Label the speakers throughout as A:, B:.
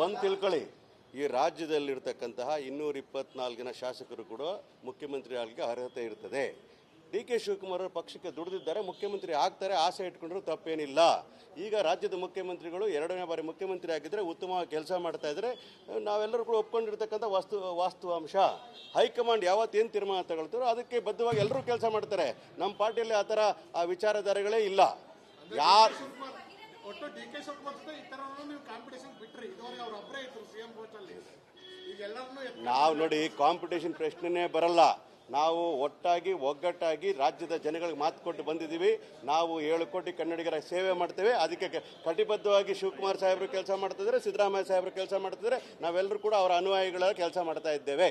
A: ಒಂದು ತಿಳ್ಕೊಳ್ಳಿ, ಈ ರಾಜ್ಯದಲ್ಲಿರ್ತಕ್ಕಂತಹ 224 ಶಾಸಕರು ಕೂಡ ಮುಖ್ಯಮಂತ್ರಿ ಆಗಲಿಕ್ಕೆ ಅರ್ಹತೆ ಇರ್ತದೆ. ಡಿ ಕೆ ಶಿವಕುಮಾರ್ ಅವರು ಪಕ್ಷಕ್ಕೆ ದುಡಿದಿದ್ದಾರೆ, ಮುಖ್ಯಮಂತ್ರಿ ಆಗ್ತಾರೆ, ಆಸೆ ಇಟ್ಕೊಂಡ್ರು ತಪ್ಪೇನಿಲ್ಲ. ಈಗ ರಾಜ್ಯದ ಮುಖ್ಯಮಂತ್ರಿಗಳು 2ನೇ ಬಾರಿ ಮುಖ್ಯಮಂತ್ರಿ ಆಗಿದ್ದರೆ ಉತ್ತಮವಾಗಿ ಕೆಲಸ ಮಾಡ್ತಾ ಇದ್ದಾರೆ. ನಾವೆಲ್ಲರೂ ಕೂಡ ಒಪ್ಕೊಂಡಿರ್ತಕ್ಕಂಥ ವಾಸ್ತವಾಂಶ. ಹೈಕಮಾಂಡ್ ಯಾವತ್ತೇನು ತೀರ್ಮಾನ ತಗೊಳ್ತಾರೋ ಅದಕ್ಕೆ ಬದ್ಧವಾಗಿ ಎಲ್ಲರೂ ಕೆಲಸ ಮಾಡ್ತಾರೆ. ನಮ್ಮ ಪಾರ್ಟಿಯಲ್ಲಿ ಆ ಥರ ಆ ವಿಚಾರಧಾರೆಗಳೇ ಇಲ್ಲ. ಯಾರು
B: ಒಟ್ಟು ಡಿ ಕೆ ಶಿವಕುಮಾರ್ ಜೊತೆ ಈ ತರ ನೀವು ಕಾಂಪಿಟೇಷನ್ ಬಿಟ್ರಿ, ಇದುವರೆಗೆ ಅವ್ರು ಒಬ್ಬರೇ ಇದ್ರು ಸಿಎಂ ಪೋಸ್ಟ್ ಅಲ್ಲಿ. ಈಗ ಎಲ್ಲರನ್ನೂ
A: ನಾವು ನೋಡಿ ಕಾಂಪಿಟೇಷನ್ ಪ್ರಶ್ನೆನೇ ಬರಲ್ಲ. ನಾವು ಒಟ್ಟಾಗಿ ಒಗ್ಗಟ್ಟಾಗಿ ರಾಜ್ಯದ ಜನಗಳಿಗೆ ಮಾತು ಕೊಟ್ಟು ಬಂದಿದ್ದೀವಿ. ನಾವು 7 ಕೋಟಿ ಕನ್ನಡಿಗರ ಸೇವೆ ಮಾಡ್ತೇವೆ. ಅದಕ್ಕೆ ಕಟಿಬದ್ಧವಾಗಿ ಶಿವಕುಮಾರ್ ಸಾಹೇಬರು ಕೆಲಸ ಮಾಡ್ತಿದ್ದಾರೆ, ಸಿದ್ದರಾಮಯ್ಯ ಸಾಹೇಬರು ಕೆಲಸ ಮಾಡ್ತಿದ್ದಾರೆ. ನಾವೆಲ್ಲರೂ ಕೂಡ ಅವರ ಅನುಯಾಯಿಗಳ ಕೆಲಸ ಮಾಡ್ತಾ ಇದ್ದೇವೆ.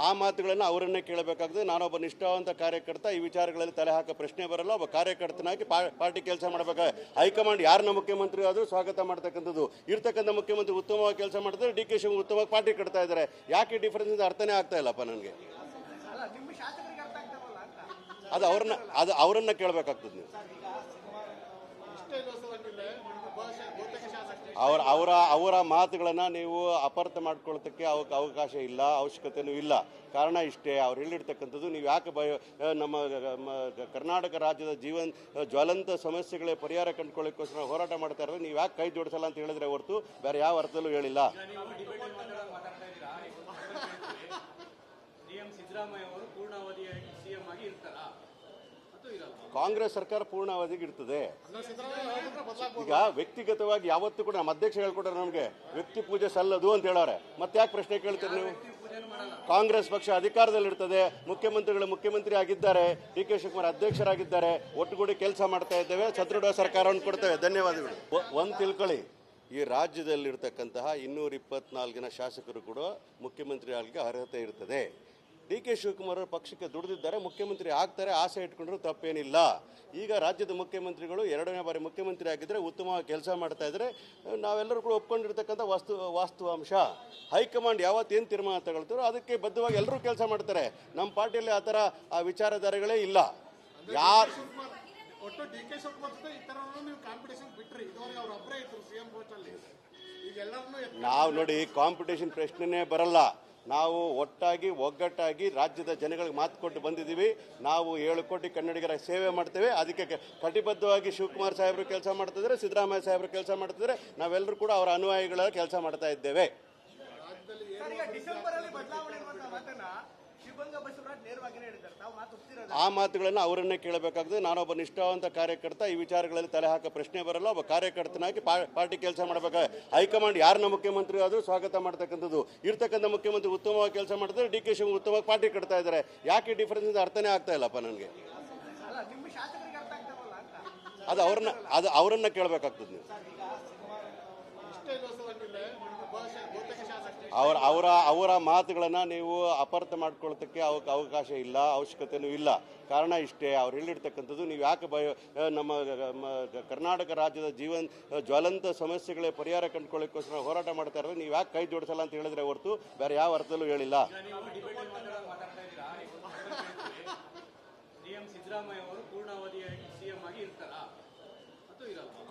A: ಆ ಮಾತುಗಳನ್ನು ಅವರನ್ನೇ ಕೇಳಬೇಕಾಗ್ತದೆ. ನಾನೊಬ್ಬ ನಿಷ್ಠಾವಂತ ಕಾರ್ಯಕರ್ತ, ಈ ವಿಚಾರಗಳಲ್ಲಿ ತಲೆ ಹಾಕೋ ಪ್ರಶ್ನೆ ಬರಲ್ಲ. ಒಬ್ಬ ಕಾರ್ಯಕರ್ತನಾಗಿ ಪಾರ್ಟಿ ಕೆಲಸ ಮಾಡಬೇಕಾದ್ರೆ ಹೈಕಮಾಂಡ್ ಯಾರನ್ನ ಮುಖ್ಯಮಂತ್ರಿ ಆದರೂ ಸ್ವಾಗತ ಮಾಡ್ತಕ್ಕಂಥದ್ದು. ಇರ್ತಕ್ಕಂಥ ಮುಖ್ಯಮಂತ್ರಿ ಉತ್ತಮವಾಗಿ ಕೆಲಸ ಮಾಡ್ತಾರೆ, ಡಿ ಕೆ ಶಿವಕುಮಾರ್ ಉತ್ತಮವಾಗಿ ಪಾರ್ಟಿ ಕಟ್ತಾ ಇದ್ದಾರೆ. ಯಾಕೆ ಡಿಫರೆನ್ಸ್ ಅರ್ಥನೇ ಆಗ್ತಾ ಇಲ್ಲಪ್ಪ ನನಗೆ. ಅದು ಅವರನ್ನ ಕೇಳಬೇಕಾಗ್ತದೆ. ನೀವು ಅವರ ಮಾತುಗಳನ್ನು ನೀವು ಅಪಾರ್ಥ ಮಾಡ್ಕೊಳ್ಳೋದಕ್ಕೆ ಅವಕಾಶ ಇಲ್ಲ, ಅವಶ್ಯಕತೆಯೂ ಇಲ್ಲ. ಕಾರಣ ಇಷ್ಟೇ, ಅವ್ರು ಹೇಳಿರ್ತಕ್ಕಂಥದ್ದು ನೀವು ಯಾಕೆ ನಮ್ಮ ಕರ್ನಾಟಕ ರಾಜ್ಯದ ಜ್ವಲಂತ ಸಮಸ್ಯೆಗಳ ಪರಿಹಾರ ಕಂಡುಕೊಳ್ಳೋಕ್ಕೋಸ್ಕರ ಹೋರಾಟ ಮಾಡ್ತಾ ಇರೋದು, ನೀವು ಯಾಕೆ ಕೈ ಜೋಡಿಸಲ್ಲ ಅಂತ ಹೇಳಿದ್ರೆ ಹೊರತು ಬೇರೆ ಯಾವ ಅರ್ಥದಲ್ಲೂ ಹೇಳಿಲ್ಲ. ಕಾಂಗ್ರೆಸ್ ಸರ್ಕಾರ ಪೂರ್ಣಾವಧಿಗೆ ಇರ್ತದೆ. ಈಗ ವ್ಯಕ್ತಿಗತವಾಗಿ ಯಾವತ್ತೂ ಕೂಡ ನಮ್ಮ ಅಧ್ಯಕ್ಷ ಹೇಳ್ಕೊಟ್ರೆ ನಮಗೆ ವ್ಯಕ್ತಿ ಪೂಜೆ ಸಲ್ಲದು ಅಂತ ಹೇಳೋರೆ. ಮತ್ತೆ ಯಾಕೆ ಪ್ರಶ್ನೆ ಕೇಳ್ತೀರಿ ನೀವು? ಕಾಂಗ್ರೆಸ್ ಪಕ್ಷ ಅಧಿಕಾರದಲ್ಲಿರ್ತದೆ, ಮುಖ್ಯಮಂತ್ರಿಗಳು ಮುಖ್ಯಮಂತ್ರಿ ಆಗಿದ್ದಾರೆ, ಡಿ ಕೆ ಶಿವಕುಮಾರ್ ಅಧ್ಯಕ್ಷರಾಗಿದ್ದಾರೆ, ಒಟ್ಟುಗೂಡಿ ಕೆಲಸ ಮಾಡ್ತಾ ಇದ್ದೇವೆ, ಸದೃಢ ಸರ್ಕಾರವನ್ನು ಕೊಡ್ತೇವೆ. ಧನ್ಯವಾದಗಳು. ಒಂದು ತಿಳ್ಕೊಳ್ಳಿ, ಈ ರಾಜ್ಯದಲ್ಲಿರ್ತಕ್ಕಂತಹ 224 ಶಾಸಕರು ಕೂಡ ಮುಖ್ಯಮಂತ್ರಿ ಆಗಲಿಕ್ಕೆ ಅರ್ಹತೆ ಇರ್ತದೆ. ಡಿ ಕೆ ಶಿವಕುಮಾರ್ ಅವರು ಪಕ್ಷಕ್ಕೆ ದುಡಿದಿದ್ದಾರೆ, ಮುಖ್ಯಮಂತ್ರಿ ಆಗ್ತಾರೆ, ಆಸೆ ಇಟ್ಕೊಂಡ್ರು ತಪ್ಪೇನಿಲ್ಲ. ಈಗ ರಾಜ್ಯದ ಮುಖ್ಯಮಂತ್ರಿಗಳು 2ನೇ ಬಾರಿ ಮುಖ್ಯಮಂತ್ರಿ ಆಗಿದ್ದರೆ ಉತ್ತಮವಾಗಿ ಕೆಲಸ ಮಾಡ್ತಾ ಇದ್ದಾರೆ. ನಾವೆಲ್ಲರೂ ಕೂಡ ಒಪ್ಕೊಂಡಿರ್ತಕ್ಕಂಥ ವಾಸ್ತವಾಂಶ. ಹೈಕಮಾಂಡ್ ಯಾವತ್ತೇನು ತೀರ್ಮಾನ ತಗೊಳ್ತಾರೋ ಅದಕ್ಕೆ ಬದ್ಧವಾಗಿ ಎಲ್ಲರೂ ಕೆಲಸ ಮಾಡ್ತಾರೆ. ನಮ್ಮ ಪಾರ್ಟಿಯಲ್ಲಿ ಆ ಥರ ಆ ವಿಚಾರಧಾರೆಗಳೇ ಇಲ್ಲ. ಯಾರು
B: ಒಟ್ಟು ಡಿ ಕೆ ಶಿವಕುಮಾರ್ ಜೊತೆ ಈ ತರ ನೀವು ಕಾಂಪಿಟೇಷನ್ ಬಿಟ್ರಿ, ಇದುವರೆಗೆ ಅವ್ರು ಒಬ್ಬರೇ ಇದ್ರು ಸಿಎಂ ಪೋಸ್ಟ್ ಅಲ್ಲಿ. ಈಗ ಎಲ್ಲರನ್ನೂ
A: ನಾವು ನೋಡಿ ಕಾಂಪಿಟೇಷನ್ ಪ್ರಶ್ನೆನೇ ಬರಲ್ಲ. ನಾವು ಒಟ್ಟಾಗಿ ಒಗ್ಗಟ್ಟಾಗಿ ರಾಜ್ಯದ ಜನಗಳಿಗೆ ಮಾತು ಕೊಟ್ಟು ಬಂದಿದ್ದೀವಿ. ನಾವು 7 ಕೋಟಿ ಕನ್ನಡಿಗರ ಸೇವೆ ಮಾಡ್ತೇವೆ. ಅದಕ್ಕೆ ಕಟಿಬದ್ಧವಾಗಿ ಶಿವಕುಮಾರ್ ಸಾಹೇಬರು ಕೆಲಸ ಮಾಡ್ತಿದ್ದಾರೆ, ಸಿದ್ದರಾಮಯ್ಯ ಸಾಹೇಬರು ಕೆಲಸ ಮಾಡ್ತಿದ್ದಾರೆ. ನಾವೆಲ್ಲರೂ ಕೂಡ ಅವರ ಅನುಯಾಯಿಗಳ ಕೆಲಸ ಮಾಡ್ತಾ ಇದ್ದೇವೆ. ಆ ಮಾತುಗಳನ್ನು ಅವರನ್ನೇ ಕೇಳಬೇಕಾಗ್ತದೆ. ನಾನೊಬ್ಬ ನಿಷ್ಠಾವಂತ ಕಾರ್ಯಕರ್ತ, ಈ ವಿಚಾರಗಳಲ್ಲಿ ತಲೆ ಹಾಕೋ ಪ್ರಶ್ನೆ ಬರಲ್ಲ. ಒಬ್ಬ ಕಾರ್ಯಕರ್ತನಾಗಿ ಪಾರ್ಟಿ ಕೆಲಸ ಮಾಡಬೇಕಾದ್ರೆ ಹೈಕಮಾಂಡ್ ಯಾರನ್ನ ಮುಖ್ಯಮಂತ್ರಿ ಆದರೂ ಸ್ವಾಗತ ಮಾಡ್ತಕ್ಕಂಥದ್ದು. ಇರ್ತಕ್ಕಂಥ ಮುಖ್ಯಮಂತ್ರಿ ಉತ್ತಮವಾಗಿ ಕೆಲಸ ಮಾಡ್ತಾರೆ, ಡಿ ಕೆ ಶಿವಕುಮಾರ್ ಉತ್ತಮವಾಗಿ ಪಾರ್ಟಿ ಕಟ್ತಾ ಇದ್ದಾರೆ. ಯಾಕೆ ಡಿಫರೆನ್ಸ್ ಅರ್ಥನೇ ಆಗ್ತಾ ಇಲ್ಲಪ್ಪ ನನಗೆ. ಅದು ಅವರನ್ನ ಕೇಳಬೇಕಾಗ್ತದೆ. ನೀವು ಅವರ ಮಾತುಗಳನ್ನು ನೀವು ಅಪಾರ್ಥ ಮಾಡ್ಕೊಳ್ಳೋದಕ್ಕೆ ಅವಕಾಶ ಇಲ್ಲ, ಅವಶ್ಯಕತೆಯೂ ಇಲ್ಲ. ಕಾರಣ ಇಷ್ಟೇ, ಅವ್ರು ಹೇಳಿರ್ತಕ್ಕಂಥದ್ದು ನೀವು ಯಾಕೆ ನಮ್ಮ ಕರ್ನಾಟಕ ರಾಜ್ಯದ ಜ್ವಲಂತ ಸಮಸ್ಯೆಗಳ ಪರಿಹಾರ ಕಂಡುಕೊಳ್ಳೋಕ್ಕೋಸ್ಕರ ಹೋರಾಟ ಮಾಡ್ತಾ ಇರೋದು, ನೀವು ಯಾಕೆ ಕೈ ಜೋಡಿಸಲ್ಲ ಅಂತ ಹೇಳಿದ್ರೆ ಹೊರತು ಬೇರೆ ಯಾವ ಅರ್ಥದಲ್ಲೂ ಹೇಳಿಲ್ಲ.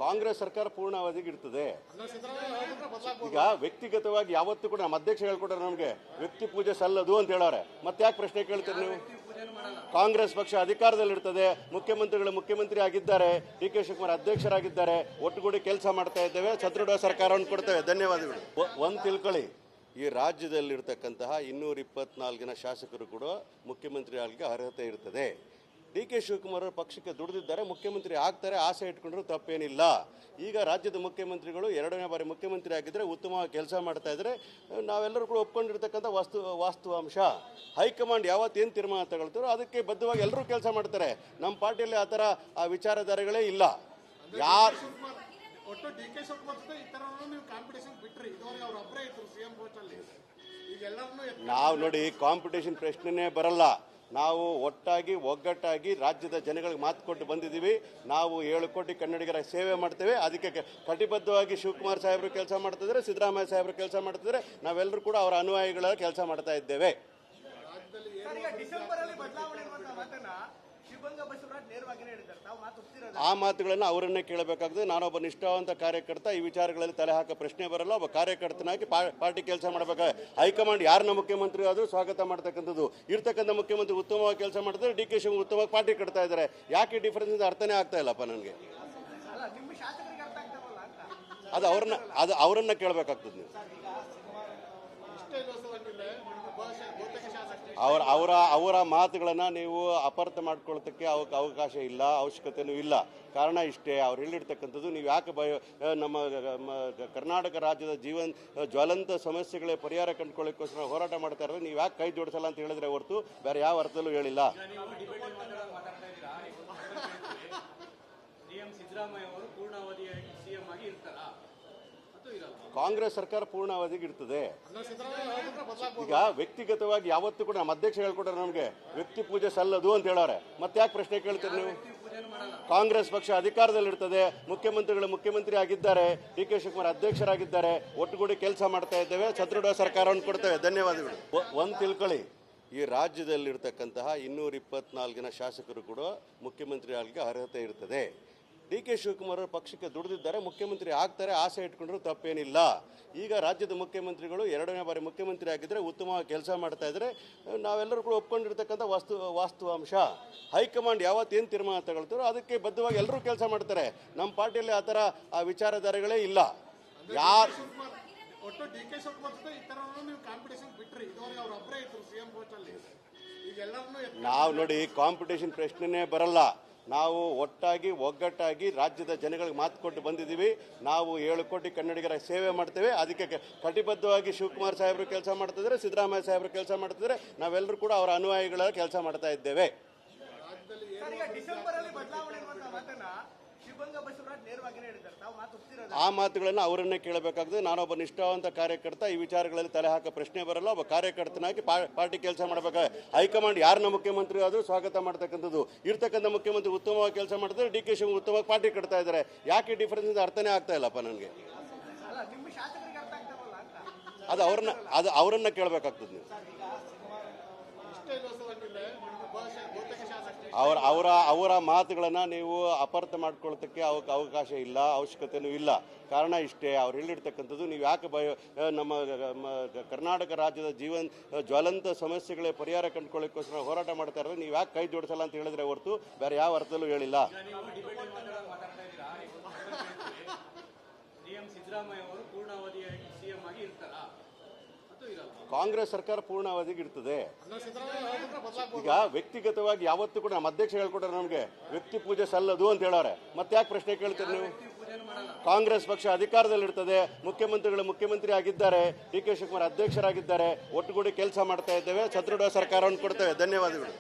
A: ಕಾಂಗ್ರೆಸ್ ಸರ್ಕಾರ ಪೂರ್ಣಾವಧಿಗೆ ಇರ್ತದೆ. ಈಗ ವ್ಯಕ್ತಿಗತವಾಗಿ ಯಾವತ್ತೂ ಕೂಡ ನಮ್ಮ ಅಧ್ಯಕ್ಷ ಹೇಳ್ಕೊಟ್ರೆ ನಮಗೆ ವ್ಯಕ್ತಿ ಪೂಜೆ ಸಲ್ಲದು ಅಂತ ಹೇಳೋರೆ. ಮತ್ತೆ ಯಾಕೆ ಪ್ರಶ್ನೆ ಕೇಳ್ತೀರಿ ನೀವು? ಕಾಂಗ್ರೆಸ್ ಪಕ್ಷ ಅಧಿಕಾರದಲ್ಲಿರ್ತದೆ, ಮುಖ್ಯಮಂತ್ರಿಗಳು ಮುಖ್ಯಮಂತ್ರಿ ಆಗಿದ್ದಾರೆ, ಡಿ ಕೆ ಶಿವಕುಮಾರ್ ಅಧ್ಯಕ್ಷರಾಗಿದ್ದಾರೆ, ಒಟ್ಟುಗೂಡಿ ಕೆಲಸ ಮಾಡ್ತಾ ಇದ್ದೇವೆ, ಸದೃಢ ಸರ್ಕಾರವನ್ನು ಕೊಡ್ತೇವೆ. ಧನ್ಯವಾದಗಳು. ಒಂದು ತಿಳ್ಕೊಳ್ಳಿ, ಈ ರಾಜ್ಯದಲ್ಲಿರ್ತಕ್ಕಂತಹ 224 ಶಾಸಕರು ಕೂಡ ಮುಖ್ಯಮಂತ್ರಿ ಆಗಲಿಕ್ಕೆ ಅರ್ಹತೆ ಇರ್ತದೆ. ಡಿ ಕೆ ಶಿವಕುಮಾರ್ ಅವರು ಪಕ್ಷಕ್ಕೆ ದುಡಿದಿದ್ದಾರೆ, ಮುಖ್ಯಮಂತ್ರಿ ಆಗ್ತಾರೆ, ಆಸೆ ಇಟ್ಕೊಂಡ್ರು ತಪ್ಪೇನಿಲ್ಲ. ಈಗ ರಾಜ್ಯದ ಮುಖ್ಯಮಂತ್ರಿಗಳು 2ನೇ ಬಾರಿ ಮುಖ್ಯಮಂತ್ರಿ ಆಗಿದ್ದರೆ ಉತ್ತಮವಾಗಿ ಕೆಲಸ ಮಾಡ್ತಾ ಇದ್ದಾರೆ. ನಾವೆಲ್ಲರೂ ಕೂಡ ಒಪ್ಕೊಂಡಿರ್ತಕ್ಕಂಥ ವಾಸ್ತವಾಂಶ. ಹೈಕಮಾಂಡ್ ಯಾವತ್ತೇನು ತೀರ್ಮಾನ ತಗೊಳ್ತಾರೋ ಅದಕ್ಕೆ ಬದ್ಧವಾಗಿ ಎಲ್ಲರೂ ಕೆಲಸ ಮಾಡ್ತಾರೆ. ನಮ್ಮ ಪಾರ್ಟಿಯಲ್ಲಿ ಆ ಥರ ಆ ವಿಚಾರಧಾರೆಗಳೇ ಇಲ್ಲ. ಯಾರು
B: ಒಟ್ಟು ಡಿ ಕೆ ಶಿವಕುಮಾರ್ ಜೊತೆ ಈ ತರ ನೀವು ಕಾಂಪಿಟೇಷನ್ ಬಿಟ್ರಿ, ಇದುವರೆಗೆ ಅವ್ರು ಒಬ್ಬರೇ ಇದ್ರು ಸಿಎಂ ಪೋಸ್ಟ್ ಅಲ್ಲಿ. ಈಗ ಎಲ್ಲರನ್ನೂ
A: ನಾವು ನೋಡಿ ಕಾಂಪಿಟೇಷನ್ ಪ್ರಶ್ನೆನೇ ಬರಲ್ಲ. ನಾವು ಒಟ್ಟಾಗಿ ಒಗ್ಗಟ್ಟಾಗಿ ರಾಜ್ಯದ ಜನಗಳಿಗೆ ಮಾತು ಕೊಟ್ಟು ಬಂದಿದ್ದೀವಿ. ನಾವು 7 ಕೋಟಿ ಕನ್ನಡಿಗರ ಸೇವೆ ಮಾಡ್ತೇವೆ. ಅದಕ್ಕೆ ಕಟಿಬದ್ಧವಾಗಿ ಶಿವಕುಮಾರ್ ಸಾಹೇಬರು ಕೆಲಸ ಮಾಡ್ತಿದ್ದಾರೆ, ಸಿದ್ದರಾಮಯ್ಯ ಸಾಹೇಬರು ಕೆಲಸ ಮಾಡ್ತಿದ್ದಾರೆ. ನಾವೆಲ್ಲರೂ ಕೂಡ ಅವರ ಅನುಯಾಯಿಗಳ ಕೆಲಸ ಮಾಡ್ತಾ ಇದ್ದೇವೆ. ಆ ಮಾತುಗಳನ್ನು ಅವರನ್ನೇ ಕೇಳಬೇಕಾಗ್ತದೆ. ನಾನೊಬ್ಬ ನಿಷ್ಠಾವಂತ ಕಾರ್ಯಕರ್ತ, ಈ ವಿಚಾರಗಳಲ್ಲಿ ತಲೆ ಹಾಕೋ ಪ್ರಶ್ನೆ ಬರಲ್ಲ. ಒಬ್ಬ ಕಾರ್ಯಕರ್ತನಾಗಿ ಪಾರ್ಟಿ ಕೆಲಸ ಮಾಡಬೇಕಾದ್ರೆ ಹೈಕಮಾಂಡ್ ಯಾರನ್ನ ಮುಖ್ಯಮಂತ್ರಿ ಆದರೂ ಸ್ವಾಗತ ಮಾಡ್ತಕ್ಕಂಥದ್ದು. ಇರ್ತಕ್ಕಂಥ ಮುಖ್ಯಮಂತ್ರಿ ಉತ್ತಮವಾಗಿ ಕೆಲಸ ಮಾಡ್ತಾರೆ, ಡಿ ಕೆ ಶಿವಕುಮಾರ್ ಉತ್ತಮವಾಗಿ ಪಾರ್ಟಿ ಕಟ್ತಾ ಇದ್ದಾರೆ. ಯಾಕೆ ಡಿಫರೆನ್ಸ್ ಅರ್ಥನೇ ಆಗ್ತಾ ಇಲ್ಲಪ್ಪ ನನಗೆ. ಅದು ಅವರನ್ನ ಕೇಳಬೇಕಾಗ್ತದೆ ನೀವು. ಅವರ ಮಾತುಗಳನ್ನು ನೀವು ಅಪಾರ್ಥ ಮಾಡ್ಕೊಳ್ಳೋದಕ್ಕೆ ಅವಕಾಶ ಇಲ್ಲ, ಅವಶ್ಯಕತೆಯೂ ಇಲ್ಲ. ಕಾರಣ ಇಷ್ಟೇ, ಅವ್ರು ಹೇಳಿರ್ತಕ್ಕಂಥದ್ದು ನೀವು ಯಾಕೆ ನಮ್ಮ ಕರ್ನಾಟಕ ರಾಜ್ಯದ ಜ್ವಲಂತ ಸಮಸ್ಯೆಗಳ ಪರಿಹಾರ ಕಂಡುಕೊಳ್ಳೋಕ್ಕೋಸ್ಕರ ಹೋರಾಟ ಮಾಡ್ತಾ ಇರೋದು, ನೀವು ಯಾಕೆ ಕೈ ಜೋಡಿಸಲ್ಲ ಅಂತ ಹೇಳಿದ್ರೆ ಹೊರತು ಬೇರೆ ಯಾವ ಅರ್ಥದಲ್ಲೂ ಹೇಳಿಲ್ಲ. ಕಾಂಗ್ರೆಸ್ ಸರ್ಕಾರ ಪೂರ್ಣಾವಧಿಗೆ ಇರ್ತದೆ. ಈಗ ವ್ಯಕ್ತಿಗತವಾಗಿ ಯಾವತ್ತೂ ಕೂಡ ನಮ್ಮ ಅಧ್ಯಕ್ಷ ಹೇಳ್ಕೊಟ್ರೆ ನಮಗೆ ವ್ಯಕ್ತಿ ಪೂಜೆ ಸಲ್ಲದು ಅಂತ ಹೇಳೋರೆ. ಮತ್ತೆ ಯಾಕೆ ಪ್ರಶ್ನೆ ಕೇಳ್ತೀರಿ ನೀವು? ಕಾಂಗ್ರೆಸ್ ಪಕ್ಷ ಅಧಿಕಾರದಲ್ಲಿರ್ತದೆ, ಮುಖ್ಯಮಂತ್ರಿ ಆಗಿದ್ದಾರೆ, ಡಿ ಕೆ ಶಿವಕುಮಾರ್ ಅಧ್ಯಕ್ಷರಾಗಿದ್ದಾರೆ, ಒಟ್ಟುಗೂಡಿ ಕೆಲಸ ಮಾಡ್ತಾ ಇದ್ದೇವೆ, ಸದೃಢ ಸರ್ಕಾರವನ್ನು ಕೊಡ್ತೇವೆ. ಧನ್ಯವಾದಗಳು. ಒಂದು ತಿಳ್ಕೊಳ್ಳಿ, ಈ ರಾಜ್ಯದಲ್ಲಿರ್ತಕ್ಕಂತಹ 224 ಜನ ಶಾಸಕರು ಕೂಡ ಮುಖ್ಯಮಂತ್ರಿ ಆಗಲಿಕ್ಕೆ ಅರ್ಹತೆ ಇರ್ತದೆ. ಡಿ ಕೆ ಶಿವಕುಮಾರ್ ಪಕ್ಷಕ್ಕೆ ದುಡಿದಿದ್ದಾರೆ, ಮುಖ್ಯಮಂತ್ರಿ ಆಗ್ತಾರೆ, ಆಸೆ ಇಟ್ಕೊಂಡ್ರು ತಪ್ಪೇನಿಲ್ಲ. ಈಗ ರಾಜ್ಯದ ಮುಖ್ಯಮಂತ್ರಿಗಳು 2ನೇ ಬಾರಿ ಮುಖ್ಯಮಂತ್ರಿ ಆಗಿದ್ದರೆ ಉತ್ತಮವಾಗಿ ಕೆಲಸ ಮಾಡ್ತಾ ಇದ್ದಾರೆ. ನಾವೆಲ್ಲರೂ ಕೂಡ ಒಪ್ಕೊಂಡಿರ್ತಕ್ಕಂಥ ವಾಸ್ತವಾಂಶ. ಹೈಕಮಾಂಡ್ ಯಾವತ್ತೇನು ತೀರ್ಮಾನ ತಗೊಳ್ತಾರೋ ಅದಕ್ಕೆ ಬದ್ಧವಾಗಿ ಎಲ್ಲರೂ ಕೆಲಸ ಮಾಡ್ತಾರೆ. ನಮ್ಮ ಪಾರ್ಟಿಯಲ್ಲಿ ಆ ಥರ ಆ ವಿಚಾರಧಾರೆಗಳೇ ಇಲ್ಲ.
B: ಒಟ್ಟು ಡಿ ಕೆ ಶಿವಕುಮಾರ್ ಜೊತೆ ಈ ತರ ನೀವು ಕಾಂಪಿಟೇಷನ್ ಬಿಟ್ರಿ, ಇದುವರೆಗೆ ಅವ್ರ ಒಬ್ಬರೇ ಇದ್ರು ಸಿಎಂ ಪೋಸ್ಟಲ್ಲಿ. ಈಗ ಎಲ್ಲರನ್ನೂ
A: ನಾವು ನೋಡಿ ಕಾಂಪಿಟೇಷನ್ ಪ್ರಶ್ನೆನೇ ಬರಲ್ಲ. ನಾವು ಒಗ್ಗಟ್ಟಾಗಿ ರಾಜ್ಯದ ಜನಗಳಿಗೆ ಮಾತು ಕೊಟ್ಟು ಬಂದಿದ್ದೀವಿ. ನಾವು 7 ಕೋಟಿ ಕನ್ನಡಿಗರ ಸೇವೆ ಮಾಡ್ತೇವೆ. ಅದಕ್ಕೆ ಕಟಿಬದ್ಧವಾಗಿ ಶಿವಕುಮಾರ್ ಸಾಹೇಬರು ಕೆಲಸ ಮಾಡ್ತಿದ್ದಾರೆ, ಸಿದ್ದರಾಮಯ್ಯ ಸಾಹೇಬರು ಕೆಲಸ ಮಾಡ್ತಿದ್ದಾರೆ. ನಾವೆಲ್ಲರೂ ಕೂಡ ಅವರ ಅನುಯಾಯಿಗಳ ಕೆಲಸ ಮಾಡ್ತಾ ಇದ್ದೇವೆ. ಆ ಮಾತುಗಳನ್ನು ಅವರನ್ನೇ ಕೇಳಬೇಕಾಗ್ತದೆ. ನಾನೊಬ್ಬ ನಿಷ್ಠಾವಂತ ಕಾರ್ಯಕರ್ತ, ಈ ವಿಚಾರಗಳಲ್ಲಿ ತಲೆ ಹಾಕೋ ಪ್ರಶ್ನೆ ಬರಲ್ಲ. ಒಬ್ಬ ಕಾರ್ಯಕರ್ತನಾಗಿ ಪಾರ್ಟಿ ಕೆಲಸ ಮಾಡಬೇಕಾದ್ರೆ ಹೈಕಮಾಂಡ್ ಯಾರನ್ನ ಮುಖ್ಯಮಂತ್ರಿ ಆದರೂ ಸ್ವಾಗತ ಮಾಡ್ತಕ್ಕಂಥದ್ದು. ಇರ್ತಕ್ಕಂಥ ಮುಖ್ಯಮಂತ್ರಿ ಉತ್ತಮವಾಗಿ ಕೆಲಸ ಮಾಡ್ತಾರೆ, ಡಿ ಕೆ ಶಿವಕುಮಾರ್ ಉತ್ತಮವಾಗಿ ಪಾರ್ಟಿ ಕಟ್ತಾ ಇದ್ದಾರೆ. ಯಾಕೆ ಡಿಫರೆನ್ಸ್ ಅರ್ಥನೇ ಆಗ್ತಾ ಇಲ್ಲಪ್ಪ ನನಗೆ. ಅದು ಅವರನ್ನ ಕೇಳಬೇಕಾಗ್ತದೆ ನೀವು. ಅವರ ಮಾತುಗಳನ್ನು ನೀವು ಅಪಾರ್ಥ ಮಾಡ್ಕೊಳ್ಳೋದಕ್ಕೆ ಅವಕಾಶ ಇಲ್ಲ, ಅವಶ್ಯಕತೆಯೂ ಇಲ್ಲ. ಕಾರಣ ಇಷ್ಟೇ, ಅವ್ರು ಹೇಳಿರ್ತಕ್ಕಂಥದ್ದು ನೀವು ಯಾಕೆ ನಮ್ಮ ಕರ್ನಾಟಕ ರಾಜ್ಯದ ಜ್ವಲಂತ ಸಮಸ್ಯೆಗಳ ಪರಿಹಾರ ಕಂಡುಕೊಳ್ಳೋಕ್ಕೋಸ್ಕರ ಹೋರಾಟ ಮಾಡ್ತಾ ಇರೋದು, ನೀವು ಯಾಕೆ ಕೈ ಜೋಡಿಸಲ್ಲ ಅಂತ ಹೇಳಿದ್ರೆ ಹೊರತು ಬೇರೆ ಯಾವ ಅರ್ಥದಲ್ಲೂ ಹೇಳಿಲ್ಲ. ಕಾಂಗ್ರೆಸ್ ಸರ್ಕಾರ ಪೂರ್ಣಾವಧಿಗೆ ಇರ್ತದೆ. ಈಗ ವ್ಯಕ್ತಿಗತವಾಗಿ ಯಾವತ್ತೂ ಕೂಡ ನಮ್ಮ ಅಧ್ಯಕ್ಷ ಹೇಳ್ಕೊಟ್ರೆ ನಮಗೆ ವ್ಯಕ್ತಿ ಪೂಜೆ ಸಲ್ಲದು ಅಂತ ಹೇಳೋರೆ. ಮತ್ತೆ ಯಾಕೆ ಪ್ರಶ್ನೆ ಕೇಳ್ತೀರಿ ನೀವು? ಕಾಂಗ್ರೆಸ್ ಪಕ್ಷ ಅಧಿಕಾರದಲ್ಲಿರ್ತದೆ, ಮುಖ್ಯಮಂತ್ರಿ ಆಗಿದ್ದಾರೆ, ಡಿ ಕೆ ಶಿವಕುಮಾರ್ ಅಧ್ಯಕ್ಷರಾಗಿದ್ದಾರೆ, ಒಟ್ಟುಗೂಡಿ ಕೆಲಸ ಮಾಡ್ತಾ ಇದ್ದೇವೆ, ಸದೃಢ ಸರ್ಕಾರವನ್ನು ಕೊಡ್ತೇವೆ. ಧನ್ಯವಾದಗಳು.